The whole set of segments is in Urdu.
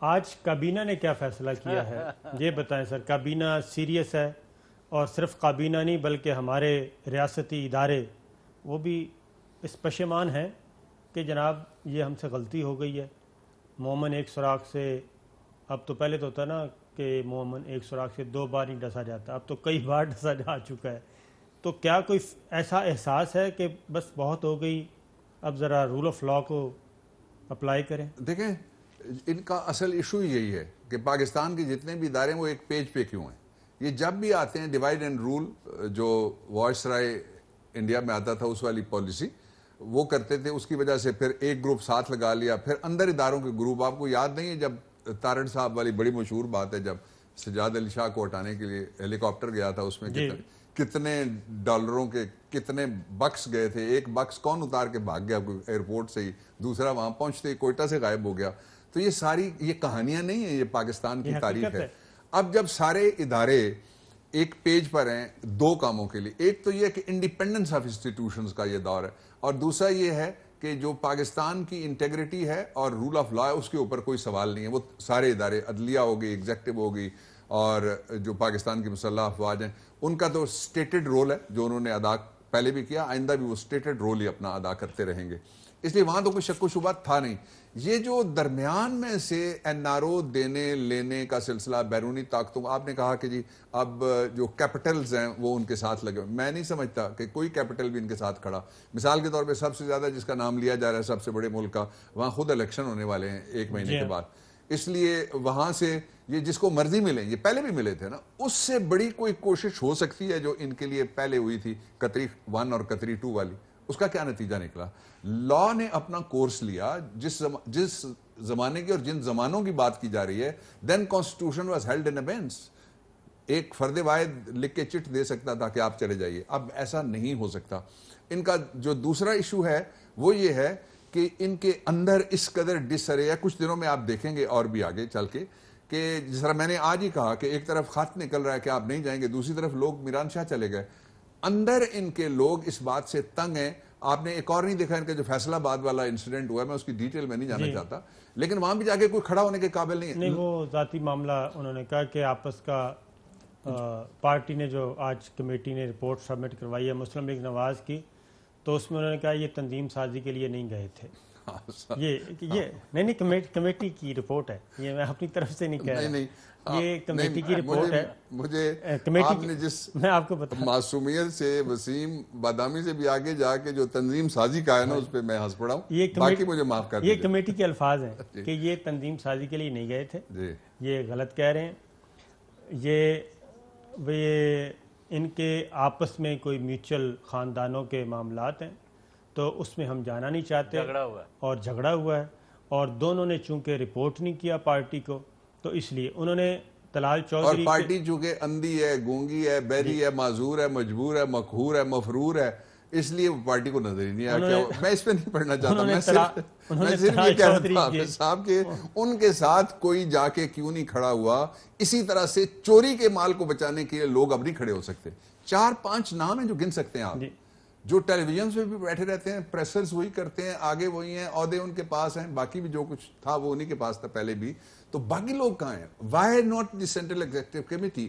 آج کابینہ نے کیا فیصلہ کیا ہے یہ بتائیں سر. کابینہ سیریس ہے اور صرف کابینہ نہیں بلکہ ہمارے ریاستی ادارے وہ بھی اس پشیمان ہیں کہ جناب یہ ہم سے غلطی ہو گئی ہے. مومن ایک سوراخ سے، اب تو پہلے تو ہوتا نا کہ مومن ایک سوراخ سے 2 بار نہیں ڈسا جاتا، اب تو کئی بار ڈسا جا چکا ہے. تو کیا کوئی ایسا احساس ہے کہ بس بہت ہو گئی، اب ذرا رول آف لا کو اپلائی کریں؟ دیکھیں ان کا اصل ایشو یہی ہے کہ پاکستان کے جتنے بھی ادارے ہیں وہ ایک پیج پہ کیوں ہیں. یہ جب بھی آتے ہیں ڈیوائڈ اینڈ رول، جو وائس رائے انڈیا میں آتا تھا اس والی پالیسی وہ کرتے تھے، اس کی وجہ سے پھر ایک گروپ ساتھ لگا لیا، پھر اندر اداروں کے گروپ. آپ کو یاد نہیں ہے جب تارڑ صاحب والی بڑی مشہور بات ہے، جب سجاد علی شاہ کو ہٹانے کے لیے ہیلی کاپٹر گیا تھا، اس میں کتنے ڈالروں کے کتنے بکس گئے تھے، ایک بکس کون اتار کے بھاگ گیا ایئرپورٹ سے ہی، دوسرا وہاں پہنچتے کوئٹہ سے غائب ہو گیا. تو یہ ساری یہ کہانیاں نہیں ہیں، یہ پاکستان کی تاریخ ہے. اب جب سارے ادارے ایک پیج پر ہیں 2 کاموں کے لیے، ایک تو یہ کہ انڈیپینڈنس آف انسٹیٹیوشنز کا یہ دور ہے، اور دوسرا یہ ہے کہ جو پاکستان کی انٹیگریٹی ہے اور رول آف لا ہے اس کے اوپر کوئی سوال نہیں ہے. وہ سارے ادارے، عدلیہ ہو گئی، ایگزیکٹو ہو گئی، اور جو پاکستان کی مسلح افواج ہیں ان کا تو سٹیٹڈ رول ہے جو انہوں نے ادا پہلے بھی کیا، آئندہ بھی وہ سٹیٹڈ رول ہی اپنا ادا کرتے رہیں گے. اس لیے وہاں تو کوئی شک و شبہ تھا نہیں. یہ جو درمیان میں سے این آر او دینے لینے کا سلسلہ بیرونی طاقتوں، آپ نے کہا کہ جی اب جو کیپٹلز ہیں وہ ان کے ساتھ لگے، میں نہیں سمجھتا کہ کوئی کیپٹل بھی ان کے ساتھ کھڑا. مثال کے طور پہ سب سے زیادہ جس کا نام لیا جا رہا ہے سب سے بڑے ملک کا، وہاں خود الیکشن ہونے والے ہیں 1 مہینے کے بعد، اس لیے وہاں سے یہ جس کو مرضی ملیں، یہ پہلے بھی ملے تھے نا، اس سے بڑی کوئی کوشش ہو سکتی ہے جو ان کے لیے پہلے ہوئی تھی قطری 1 اور قطری 2 والی. اس کا کیا نتیجہ نکلا؟ لا نے اپنا کورس لیا، جس زمانے کی اور جن زمانوں کی بات کی جا رہی ہے، دین کانسٹیٹیوشن واز ہیلڈ ان ابینس. ایک فرد واحد لکھ کے چٹ دے سکتا تھا کہ آپ چلے جائیے، اب ایسا نہیں ہو سکتا. ان کا جو دوسرا ایشو ہے وہ یہ ہے کہ ان کے اندر اس قدر ڈس ارے ہے. کچھ دنوں میں آپ دیکھیں گے اور بھی آگے چل کے کہ جس طرح میں نے آج ہی کہا کہ ایک طرف خط نکل رہا ہے کہ آپ نہیں جائیں گے، دوسری طرف لوگ میران شاہ چلے گئے. اندر ان کے لوگ اس بات سے تنگ ہیں. آپ نے ایک اور نہیں دیکھا ان کا جو فیصلہ آباد والا انسیڈنٹ ہوا ہے، میں اس کی ڈیٹیل میں نہیں جانا چاہتا، لیکن وہاں بھی جا کے کوئی کھڑا ہونے کے قابل نہیں ہے. نہیں، وہ ذاتی معاملہ انہوں نے کہا کہ آپس کا پارٹی نے جو آج کمیٹی نے رپورٹ سبمٹ کروائی ہے مسلم لیگ نواز کی، تو اس میں انہوں نے کہا یہ تنظیم سازی کے لیے نہیں گئے تھے. یہ نہیں کمیٹی کی رپورٹ ہے، یہ میں اپنی طرف سے نہیں کہہ رہا، یہ کمیٹی کی رپورٹ ہے. مجھے آپ نے جس میں آپ کو بتا معصومیت سے وسیم بادامی سے بھی آگے جا کے جو تنظیم سازی کا ہے نا اس پہ میں ہنس پڑا ہوں، باقی مجھے معاف کر دیجیے. یہ کمیٹی کے الفاظ ہیں کہ یہ تنظیم سازی کے لیے نہیں گئے تھے، یہ غلط کہہ رہے ہیں. یہ ان کے آپس میں کوئی میوچل خاندانوں کے معاملات ہیں تو اس میں ہم جانا نہیں چاہتے، اور جھگڑا ہوا ہے، اور دونوں نے چونکہ رپورٹ نہیں کیا پارٹی کو، تو اس لیے انہوں نے طلال چودھری، اور پارٹی چونکہ اندھی ہے، گونگی ہے، بہری ہے، معذور ہے، مجبور ہے، مقہور ہے، مفرور ہے، اس لیے پارٹی کو نظر ہی نہیں آیا. میں اس پہ نہیں پڑھنا چاہتا، میں صرف یہ کہہ رہا تھا حافظ صاحب کہ ان کے ساتھ کوئی جا کے کیوں نہیں کھڑا ہوا. اسی طرح سے چوری کے مال کو بچانے کے لیے لوگ اب نہیں کھڑے ہو سکتے. 4-5 نام ہیں جو گن سکتے ہیں آپ، جو ٹیلی ویژن پہ بھی بیٹھے رہتے ہیں، پریسرز وہی کرتے ہیں، آگے وہی ہیں، عہدے ان کے پاس ہیں، باقی بھی جو کچھ تھا وہ انہی کے پاس تھا پہلے بھی. تو باقی لوگ کہاں ہیں؟ Why not the central executive committee,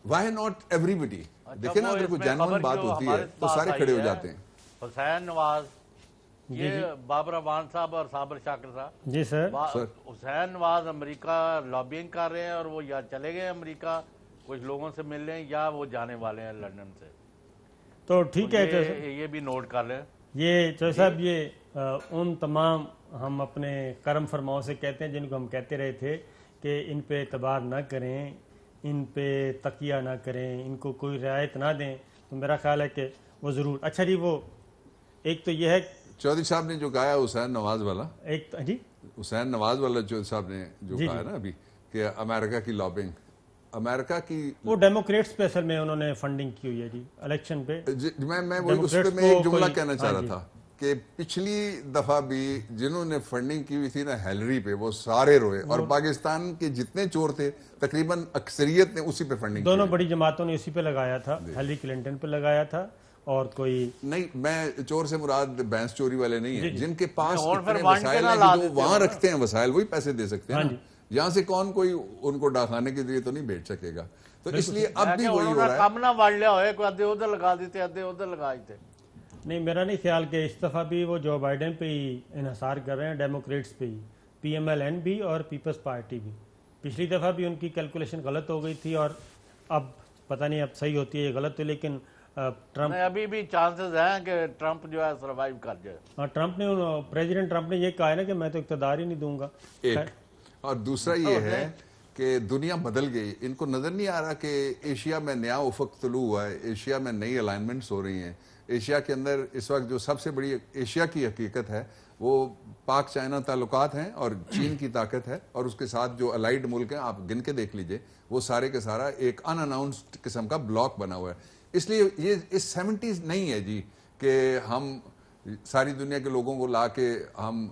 why not everybody? دیکھیں نا، اگر کوئی جینوئن بات ہوتی ہے تو سارے کھڑے ہو جاتے ہیں. حسین نواز، یہ بابر امان صاحب اور صابر شاکر صاحب، جی سر، حسین نواز امریکہ لابینگ کر رہے ہیں، اور وہ یا چلے گئے امریکہ کچھ لوگوں سے مل رہے ہیں، یا وہ جانے والے ہیں لندن سے. تو ٹھیک ہے، یہ بھی نوٹ کر لیں. یہ چودھری صاحب، یہ ان تمام ہم اپنے کرم فرماؤں سے کہتے ہیں جن کو ہم کہتے رہے تھے کہ ان پہ اعتبار نہ کریں، ان پہ تکیہ نہ کریں، ان کو کوئی رعایت نہ دیں، تو میرا خیال ہے کہ وہ ضرور. اچھا جی، وہ ایک تو یہ ہے چودھری صاحب نے جو کہا ہے حسین نواز والا، ایک جی حسین نواز والا چودھری صاحب نے جو کہا ہے نا ابھی کہ امریکہ کی لابنگ، امریکہ کی وہ ڈیموکریٹس پہ اصل میں انہوں نے فنڈنگ کی ہوئی ہے جی الیکشن پہ. میں وہی اس پہ میں ایک جملہ کہنا چاہ رہا تھا کہ پچھلی دفعہ بھی جنہوں نے فنڈنگ کی ہوئی تھی نا ہیلری پہ، وہ سارے روئے، اور پاکستان کے جتنے چور تھے تقریباً اکثریت نے اسی پہ فنڈنگ کی. دونوں بڑی جماعتوں نے اسی پہ لگایا تھا، ہیلری کلنٹن پہ لگایا تھا، اور کوئی نہیں، میں چور سے مراد بینس چوری والے نہیں ہیں، جن کے پاس اور پھر اتنے وانٹ کے وسائل نہ ہیں لا کہ جو دیتے وہاں ہو نا۔ رکھتے ہیں وسائل، وہی پیسے دے سکتے ہیں نا۔ یہاں سے کون کوئی ان کو ڈاکانے کے لیے تو نہیں بیچ سکے گا، تو اس لیے اب بھی وہی ہو رہا ہے۔ کم نہ بڑھ لیا ہوئے، کوئی ادھے ادھر لگا دیتے، ادھے ادھر لگا دیتے۔ نہیں، میرا نہیں خیال کہ اس دفعہ بھی وہ جو بائیڈن پہ ہی انحصار کر رہے ہیں، ڈیموکریٹس پہ ہی، پی ایم ایل این بھی اور پیپلز پارٹی بھی۔ پچھلی دفعہ بھی ان کی کیلکولیشن غلط ہو گئی تھی، اور اب پتہ نہیں اب صحیح ہوتی ہے یا غلط ہے، لیکن ٹرمپ ابھی بھی چانسز ہیں کہ ٹرمپ جو ہے سروائیو کر جائے۔ پریزیڈنٹ ٹرمپ نے یہ کہا ہے نا کہ میں تو اقتدار ہی نہیں دوں گا۔ ایک اور دوسرا یہ ہے کہ دنیا بدل گئی، ان کو نظر نہیں آ رہا کہ ایشیا میں نیا افق طلوع ہوا ہے، ایشیا میں نئی الائنمنٹس ہو رہی ہیں۔ ایشیا کے اندر اس وقت جو سب سے بڑی ایشیا کی حقیقت ہے وہ پاک چائنا تعلقات ہیں اور چین کی طاقت ہے، اور اس کے ساتھ جو الائیڈ ملک ہیں، آپ گن کے دیکھ لیجئے، وہ سارے کے سارا ایک ان اناؤنسڈ قسم کا بلاک بنا ہوا ہے۔ اس لیے یہ اس 70s نہیں ہے جی کہ ہم ساری دنیا کے لوگوں کو لا کے ہم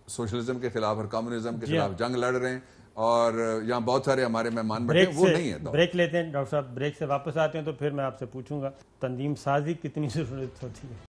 سوشلزم کے خلاف اور کمیونزم کے خلاف جنگ لڑ رہے ہیں، اور یہاں بہت سارے ہمارے مہمان بیٹھے ہیں، وہ نہیں ہے۔ بریک لیتے ہیں ڈاکٹر صاحب، بریک سے واپس آتے ہیں تو پھر میں آپ سے پوچھوں گا تنظیم سازی کتنی ضرورت ہوتی ہے۔